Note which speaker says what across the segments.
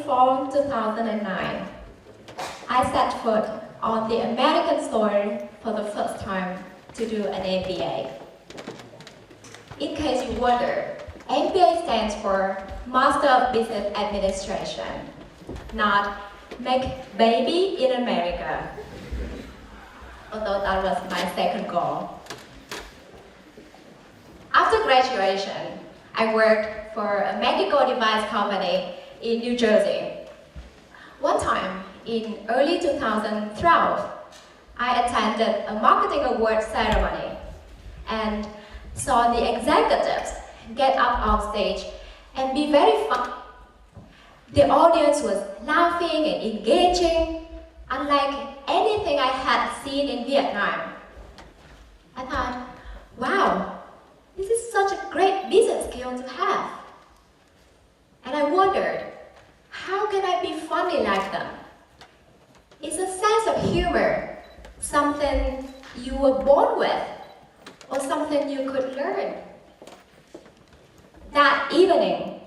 Speaker 1: fall 2009, I set foot on the American soil for the first time to do an MBA. In case you wonder, MBA stands for Master of Business Administration, not Make Baby in America, although that was my second goal. After graduation, I worked for a medical device company in New Jersey. One time, in early 2012, I attended a marketing award ceremony and saw the executives get up on stage and be very fun. The audience was laughing and engaging, unlike anything I had seen in Vietnam. I thought, wow, this is such a great business skill to have. And I wondered, how can I be funny like them? Is a sense of humor something you were born with, or something you could learn? That evening,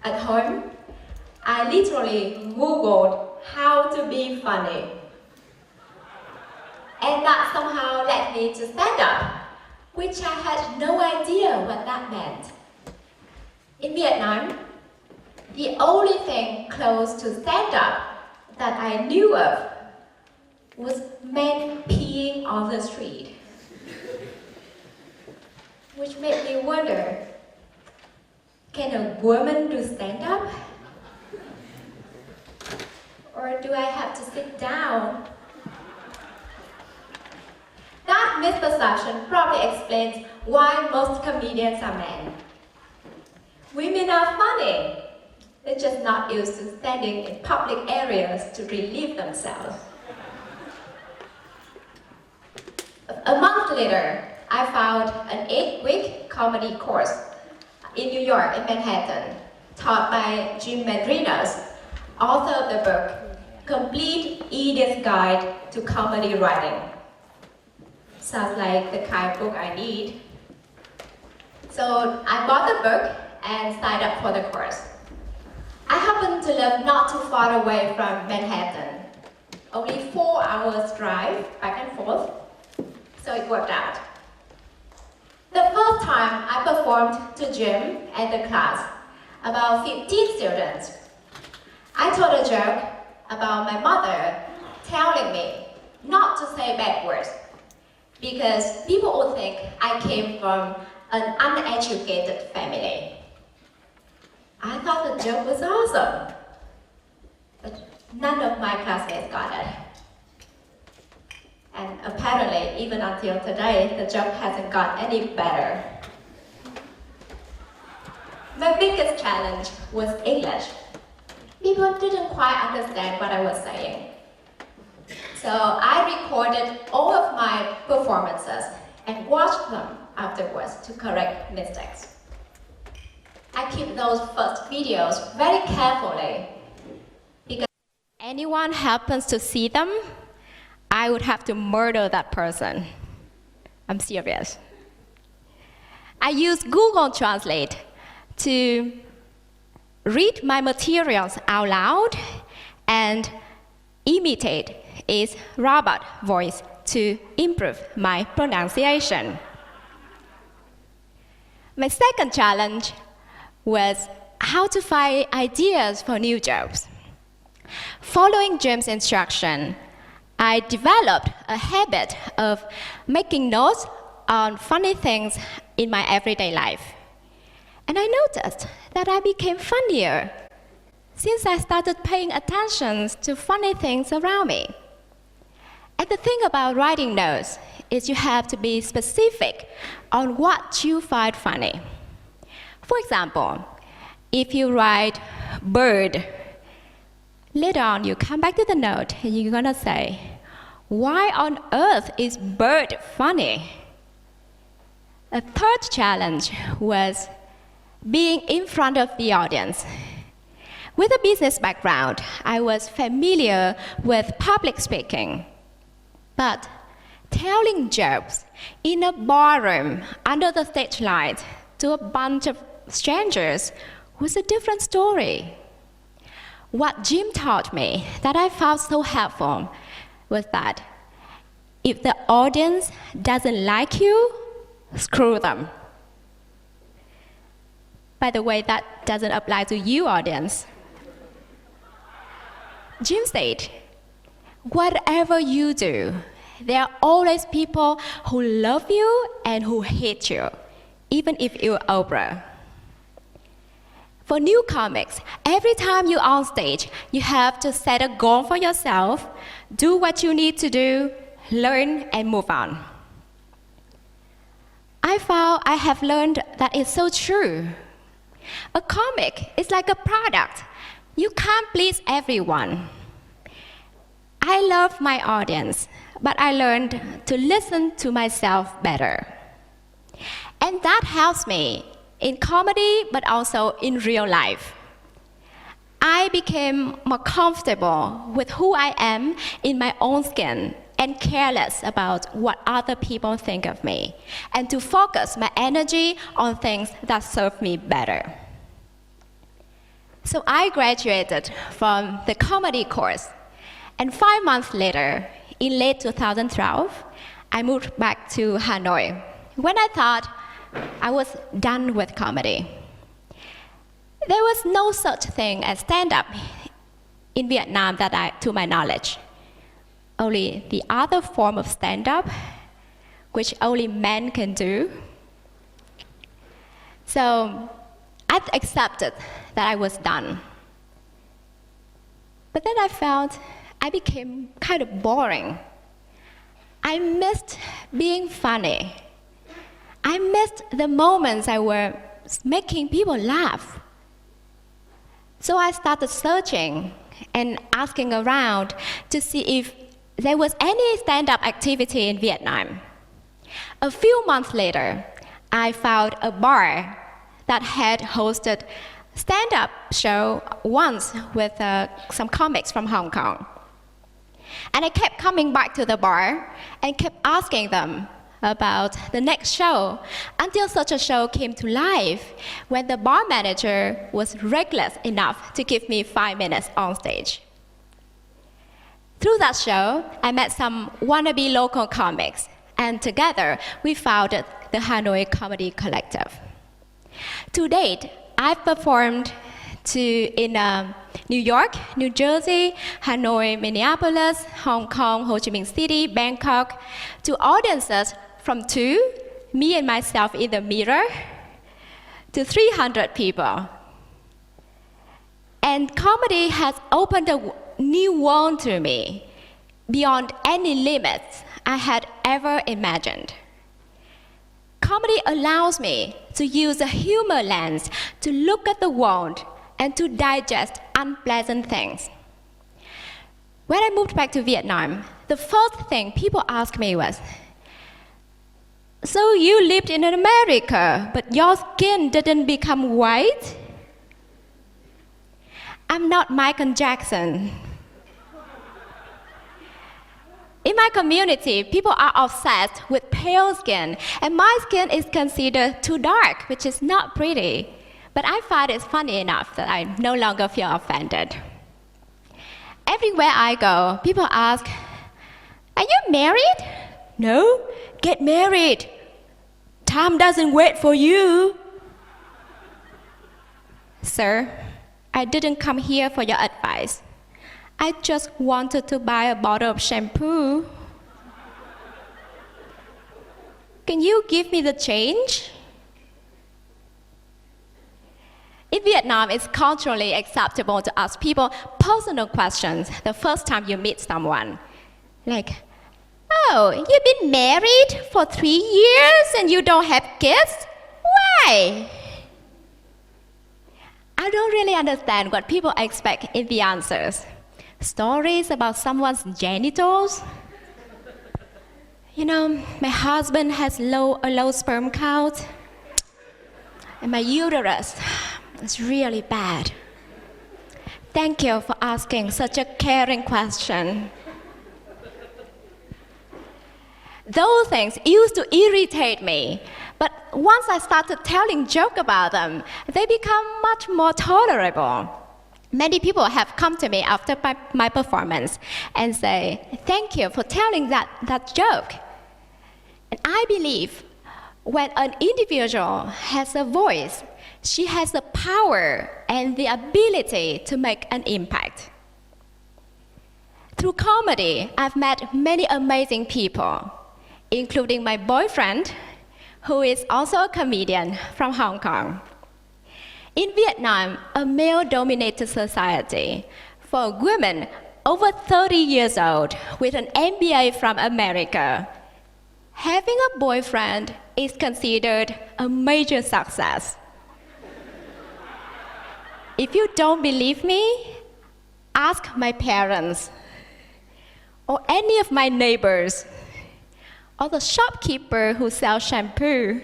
Speaker 1: at home, I literally Googled how to be funny. And that somehow led me to stand up, which I had no idea what that meant. In Vietnam, the only thing close to stand up that I knew of was men peeing on the street, which made me wonder, can a woman do stand up? Or do I have to sit down? That misperception probably explains why most comedians are men. Women are funny. They're just not used to standing in public areas to relieve themselves. A month later, I found an 8-week comedy course in New York, in Manhattan, taught by Jim Madrinas, author of the book, Complete Idiot's Guide to Comedy Writing. Sounds like the kind of book I need. So I bought the book and signed up for the course. I happen to live not too far away from Manhattan, only 4 hours drive back and forth, so it worked out. The first time I performed to Jim and the class, about 15 students, I told a joke about my mother telling me not to say bad words because people would think I came from an uneducated family. I thought the joke was awesome, but none of my classmates got it. And apparently, even until today, the joke hasn't got any better. My biggest challenge was English. People didn't quite understand what I was saying. So I recorded all of my performances and watched them afterwards to correct mistakes. I keep those first videos very carefully because if anyone happens to see them, I would have to murder that person. I'm serious. I use Google Translate to read my materials out loud and imitate its robot voice to improve my pronunciation. My second challenge was how to find ideas for new jokes. Following Jim's instruction, I developed a habit of making notes on funny things in my everyday life. And I noticed that I became funnier since I started paying attention to funny things around me. And the thing about writing notes is you have to be specific on what you find funny. For example, if you write bird, later on you come back to the note and you're gonna say, why on earth is bird funny? A third challenge was being in front of the audience. With a business background, I was familiar with public speaking. But telling jokes in a ballroom under the stage light to a bunch of strangers was a different story. What Jim taught me that I found so helpful was that if the audience doesn't like you, screw them. By the way, that doesn't apply to you, audience. Jim said, whatever you do, there are always people who love you and who hate you, even if you're Oprah. For new comics, every time you're on stage, you have to set a goal for yourself, do what you need to do, learn, and move on. I found I have learned that it's so true. A comic is like a product. You can't please everyone. I love my audience, but I learned to listen to myself better. And that helps me in comedy, but also in real life. I became more comfortable with who I am in my own skin and careless about what other people think of me, and to focus my energy on things that serve me better. So I graduated from the comedy course, and 5 months later, in late 2012, I moved back to Hanoi when I thought I was done with comedy. There was no such thing as stand-up in Vietnam to my knowledge. Only the other form of stand-up, which only men can do. So I accepted that I was done. But then I felt I became kind of boring. I missed being funny. I missed the moments I was making people laugh. So I started searching and asking around to see if there was any stand-up activity in Vietnam. A few months later, I found a bar that had hosted a stand-up show once with some comics from Hong Kong. And I kept coming back to the bar and kept asking them about the next show until such a show came to life when the bar manager was reckless enough to give me 5 minutes on stage. Through that show, I met some wannabe local comics, and together we founded the Hanoi Comedy Collective. To date, I've performed in New York, New Jersey, Hanoi, Minneapolis, Hong Kong, Ho Chi Minh City, Bangkok, to audiences from 2, me and myself in the mirror, to 300 people. And comedy has opened a new world to me, beyond any limits I had ever imagined. Comedy allows me to use a humor lens to look at the world and to digest unpleasant things. When I moved back to Vietnam, the first thing people asked me was, "So you lived in America, but your skin didn't become white?" I'm not Michael Jackson. In my community, people are obsessed with pale skin, and my skin is considered too dark, which is not pretty. But I find it funny enough that I no longer feel offended. Everywhere I go, people ask, "Are you married?" "No, get married. Time doesn't wait for you." Sir, I didn't come here for your advice. I just wanted to buy a bottle of shampoo. Can you give me the change? In Vietnam, it's culturally acceptable to ask people personal questions the first time you meet someone. Like, "Oh, you've been married for 3 years and you don't have kids? Why?" I don't really understand what people expect in the answers. Stories about someone's genitals? You know, my husband has a low sperm count, and my uterus is really bad. Thank you for asking such a caring question. Those things used to irritate me, but once I started telling jokes about them, they become much more tolerable. Many people have come to me after my performance and say, thank you for telling that joke. And I believe when an individual has a voice, she has the power and the ability to make an impact. Through comedy, I've met many amazing people, including my boyfriend, who is also a comedian from Hong Kong. In Vietnam, a male-dominated society, for women over 30 years old with an MBA from America, having a boyfriend is considered a major success. If you don't believe me, ask my parents, or any of my neighbors, or the shopkeeper who sells shampoo.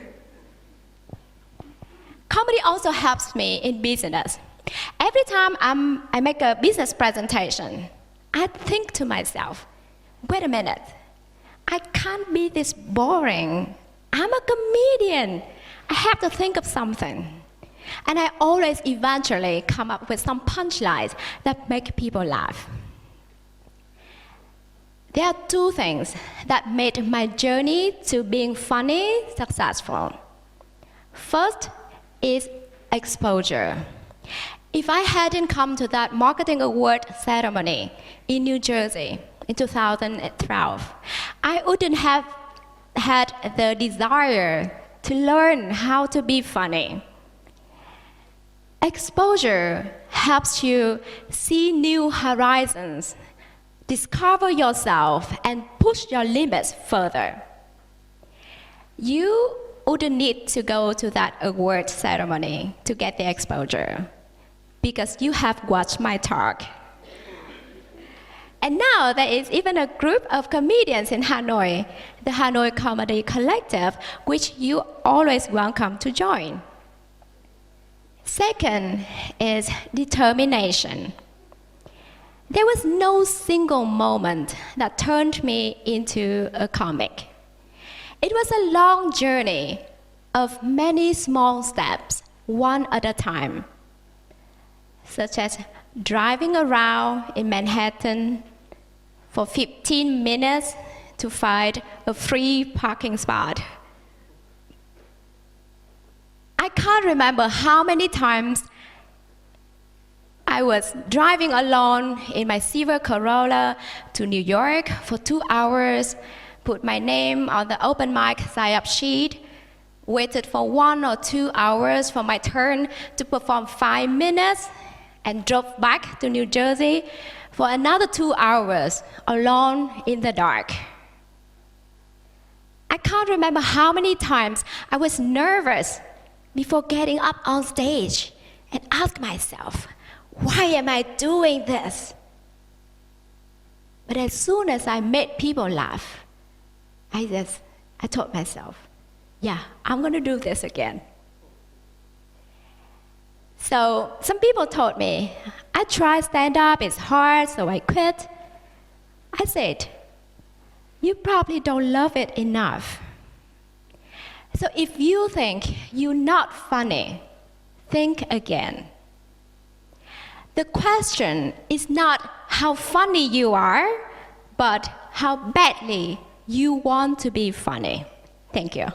Speaker 1: Comedy also helps me in business. Every time I make a business presentation, I think to myself, wait a minute, I can't be this boring. I'm a comedian. I have to think of something. And I always eventually come up with some punchlines that make people laugh. There are two things that made my journey to being funny successful. First is exposure. If I hadn't come to that marketing award ceremony in New Jersey in 2012, I wouldn't have had the desire to learn how to be funny. Exposure helps you see new horizons, discover yourself, and push your limits further. You wouldn't need to go to that award ceremony to get the exposure, because you have watched my talk. And now there is even a group of comedians in Hanoi, the Hanoi Comedy Collective, which you always welcome to join. Second is determination. There was no single moment that turned me into a comic. It was a long journey of many small steps, one at a time, such as driving around in Manhattan for 15 minutes to find a free parking spot. I can't remember how many times I was driving alone in my silver Corolla to New York for 2 hours, put my name on the open mic sign-up sheet, waited for 1 or 2 hours for my turn to perform 5 minutes, and drove back to New Jersey for another 2 hours alone in the dark. I can't remember how many times I was nervous before getting up on stage and ask myself, why am I doing this? But as soon as I made people laugh, I told myself, yeah, I'm going to do this again. So some people told me, I tried stand-up, it's hard, so I quit. I said, you probably don't love it enough. So if you think you're not funny, think again. The question is not how funny you are, but how badly you want to be funny. Thank you.